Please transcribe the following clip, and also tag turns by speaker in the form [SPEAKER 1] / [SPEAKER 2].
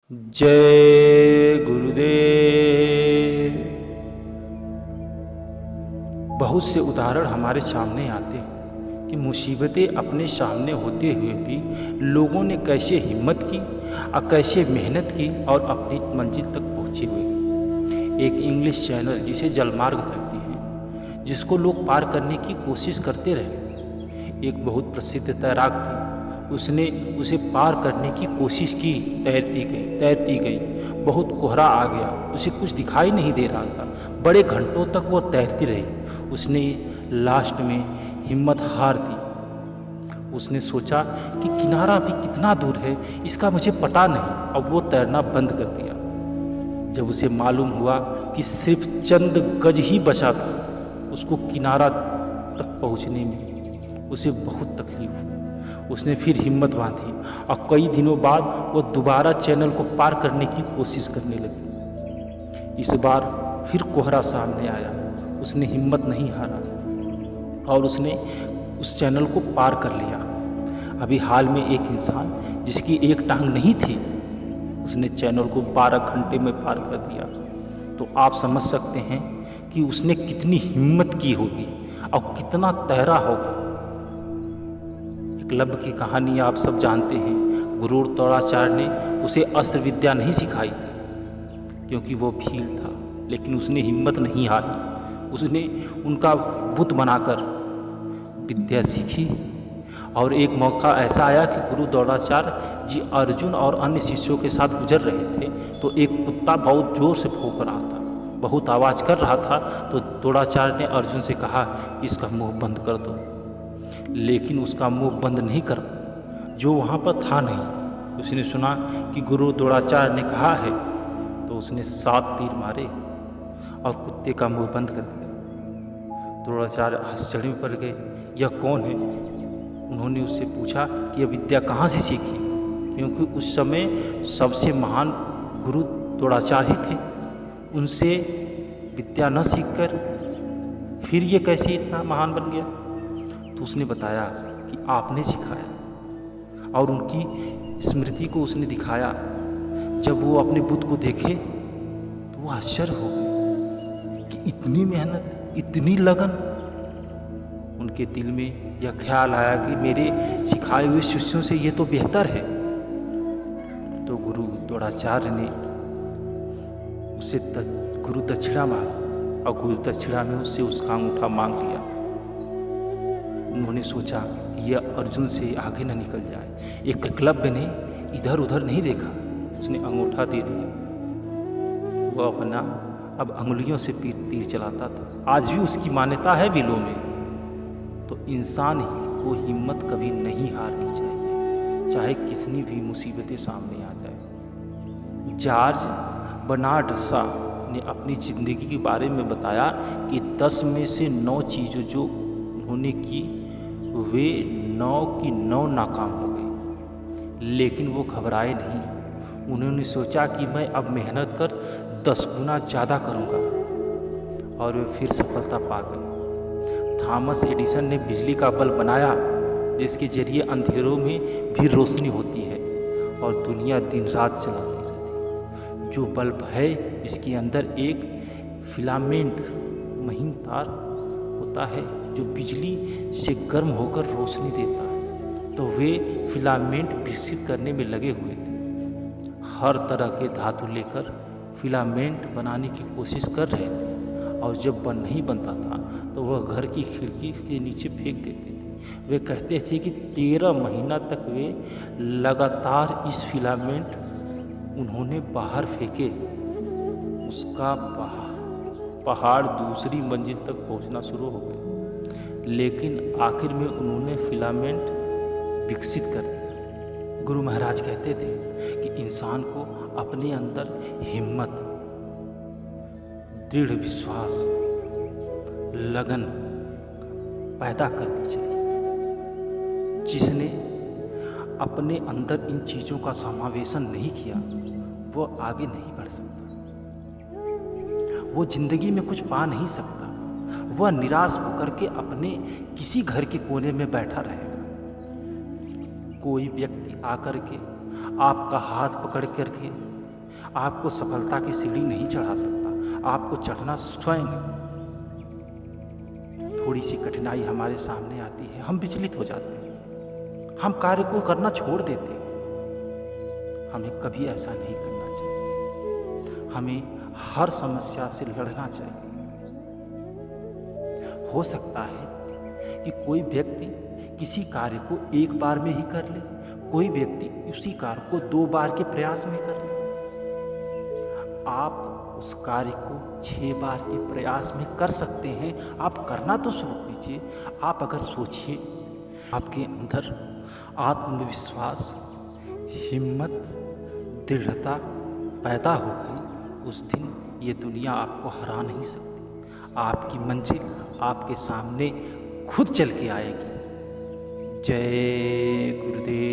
[SPEAKER 1] जय गुरुदेव। बहुत से उदाहरण हमारे सामने आते हैं कि मुसीबतें अपने सामने होते हुए भी लोगों ने कैसे हिम्मत की और कैसे मेहनत की और अपनी मंजिल तक पहुँचे हुए। एक इंग्लिश चैनल जिसे जलमार्ग कहते हैं, जिसको लोग पार करने की कोशिश करते रहे। एक बहुत प्रसिद्ध तैराक थी, उसने उसे पार करने की कोशिश की, तैरती गई। बहुत कोहरा आ गया, उसे कुछ दिखाई नहीं दे रहा था। बड़े घंटों तक वो तैरती रही। उसने लास्ट में हिम्मत हार दी। उसने सोचा कि किनारा भी कितना दूर है इसका मुझे पता नहीं। अब वो तैरना बंद कर दिया। जब उसे मालूम हुआ कि सिर्फ चंद गज ही बचा था, उसको किनारा तक पहुंचने में उसे बहुत तकलीफ हुई। उसने फिर हिम्मत बांधी और कई दिनों बाद वो दोबारा चैनल को पार करने की कोशिश करने लगी। इस बार फिर कोहरा सामने आया। उसने हिम्मत नहीं हारा और उसने उस चैनल को पार कर लिया। अभी हाल में एक इंसान जिसकी एक टांग नहीं थी, उसने चैनल को 12 घंटे में पार कर दिया। तो आप समझ सकते हैं कि उसने कितनी हिम्मत की होगी और कितना तैरा होगा। एकलव्य की कहानी आप सब जानते हैं। गुरु द्रोणाचार्य ने उसे अस्त्र विद्या नहीं सिखाई थी क्योंकि वो भील था, लेकिन उसने हिम्मत नहीं हारी। उसने उनका बुत बनाकर विद्या सीखी। और एक मौका ऐसा आया कि गुरु द्रोणाचार्य जी अर्जुन और अन्य शिष्यों के साथ गुजर रहे थे, तो एक कुत्ता बहुत जोर से भौंक रहा था, बहुत आवाज़ कर रहा था। तो द्रोणाचार्य ने अर्जुन से कहा कि इसका मुंह बंद कर दो, लेकिन उसका मुंह बंद नहीं कर, जो वहाँ पर था नहीं। उसने सुना कि गुरु द्रोणाचार्य ने कहा है, तो उसने 7 तीर मारे और कुत्ते का मुंह बंद कर दिया। द्रोणाचार्य आश्चर्य में पड़ गए, यह कौन है? उन्होंने उससे पूछा कि यह विद्या कहाँ से सीखी, क्योंकि उस समय सबसे महान गुरु द्रोणाचार्य ही थे। उनसे विद्या न सीखकर फिर ये कैसे इतना महान बन गया? तो उसने बताया कि आपने सिखाया और उनकी स्मृति को उसने दिखाया। जब वो अपने बुत को देखे तो वो आश्चर्य हो गए कि इतनी मेहनत, इतनी लगन। उनके दिल में यह ख्याल आया कि मेरे सिखाए हुए शिष्यों से ये तो बेहतर है। तो गुरु द्रोणाचार्य ने उससे गुरु दक्षिणा मांगी और गुरु दक्षिणा में उससे उसका अंगूठा मांग लिया। उन्होंने सोचा कि यह अर्जुन से आगे न निकल जाए। एक एकलव्य ने इधर उधर नहीं देखा, उसने अंगूठा दे दिया। वह अपना अब अंगुलियों से तीर चलाता था। आज भी उसकी मान्यता है बिलों में। तो इंसान ही को हिम्मत कभी नहीं हारनी चाहिए, चाहे कितनी भी मुसीबतें सामने आ जाए। जॉर्ज बर्नार्ड शॉ ने अपनी ज़िंदगी के बारे में बताया कि 10 में से 9 चीज़ें जो उन्होंने की, वे 9 की 9 नाकाम हो गई, लेकिन वो घबराए नहीं। उन्होंने सोचा कि मैं अब मेहनत कर 10 गुना ज़्यादा करूँगा, और वे फिर सफलता पा गए। थॉमस एडिसन ने बिजली का बल्ब बनाया, जिसके जरिए अंधेरों में भी रोशनी होती है और दुनिया दिन रात चलाती रहती। जो बल्ब है, इसके अंदर एक फिलामेंट महीन तार होता है जो बिजली से गर्म होकर रोशनी देता है। तो वे फिलामेंट विकसित करने में लगे हुए थे। हर तरह के धातु लेकर फिलामेंट बनाने की कोशिश कर रहे थे, और जब बन नहीं बनता था तो वह घर की खिड़की के नीचे फेंक देते थे। वे कहते थे कि 13 महीना तक वे लगातार इस फिलामेंट उन्होंने बाहर फेंके। उसका पहाड़ दूसरी मंजिल तक पहुंचना शुरू हो गया, लेकिन आखिर में उन्होंने फिलामेंट विकसित कर दिया। गुरु महाराज कहते थे कि इंसान को अपने अंदर हिम्मत, दृढ़ विश्वास, लगन पैदा करनी चाहिए। जिसने अपने अंदर इन चीज़ों का समावेशन नहीं किया, वो आगे नहीं बढ़ सकता, वो जिंदगी में कुछ पा नहीं सकता। वह निराश होकर के अपने किसी घर के कोने में बैठा रहेगा। कोई व्यक्ति आकर के आपका हाथ पकड़ करके आपको सफलता की सीढ़ी नहीं चढ़ा सकता, आपको चढ़ना स्वयं है। थोड़ी सी कठिनाई हमारे सामने आती है, हम विचलित हो जाते हैं, हम कार्य को करना छोड़ देते हैं। हमें कभी ऐसा नहीं करना चाहिए, हमें हर समस्या से लड़ना चाहिए। हो सकता है कि कोई व्यक्ति किसी कार्य को एक बार में ही कर ले, कोई व्यक्ति उसी कार्य को 2 बार के प्रयास में कर ले। आप उस कार्य को 6 बार के प्रयास में कर सकते हैं। आप करना तो शुरू कीजिए। आप अगर सोचिए, आपके अंदर आत्मविश्वास, हिम्मत, दृढ़ता पैदा हो गई, उस दिन ये दुनिया आपको हरा नहीं सकती। आपकी मंजिल आपके सामने खुद चल के आएगी। जय गुरुदेव।